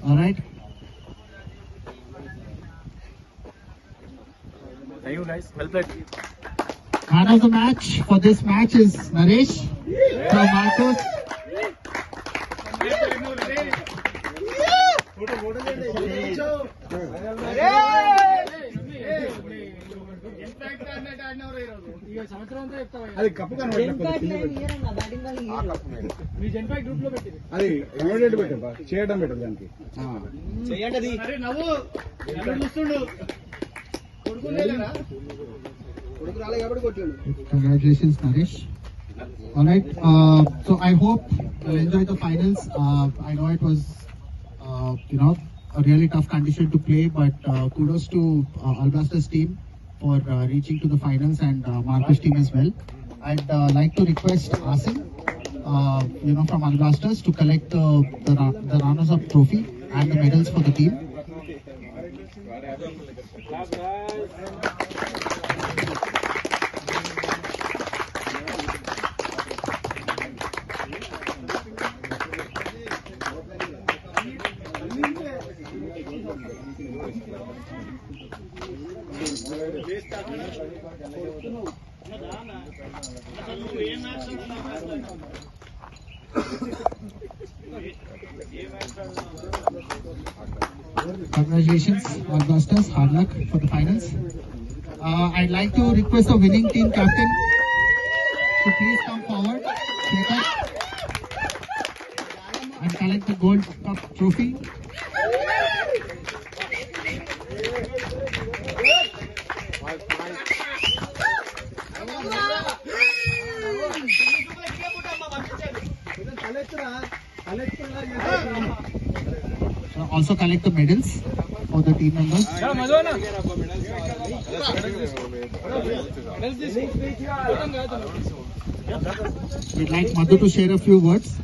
All right. Thank you guys. Well played. Man of the match for this match is Naresh from Marcos. అది cup అది immediate పెట్టా చేయడం పెట్టదు దానికి Congratulations, Naresh. All right. So I hope you enjoy the finals. I know it was, a really tough condition to play, but kudos to Albasters team for reaching to the finals and Marcus team as well. I'd like to request Asim, from Albasters to collect the runners-up trophy and the medals for the team. Congratulations, Albasters. Hard luck for the finals. I'd like to request the winning team captain to please come forward, take up, and collect the Gold Cup trophy. Also collect the medals for the team members. We'd like Madhu to share a few words.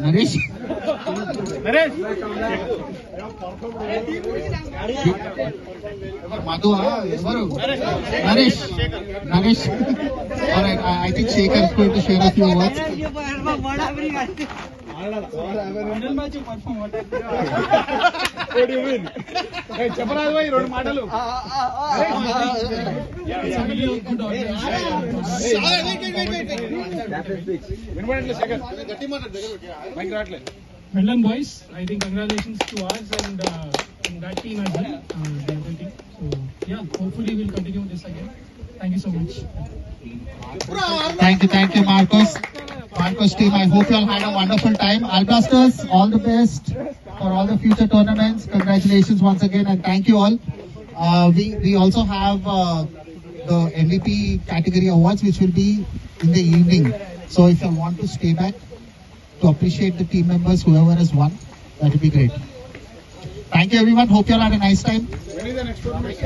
Naresh? Madhu, Naresh. Alright, I think Shekhar is going to share a few words. What do you mean? చెప్పరాదు భయ్ రెండు మాటలు వినపడట్లేదు శేఖర్ గట్టి మాట్లాడు mic రావట్లేదు. Well done, boys. I think congratulations to us and that team as well, the other team. So yeah, hopefully we'll continue this again. Thank you so much. Thank you, Marcos. Marcos team, I hope you all had a wonderful time. Albasters, all the best for all the future tournaments. Congratulations once again and thank you all. We also have the MVP category awards which will be in the evening. So if you want to stay back to appreciate the team members, whoever has won, that would be great. Thank you everyone. Hope you all had a nice time. When is the next tournament?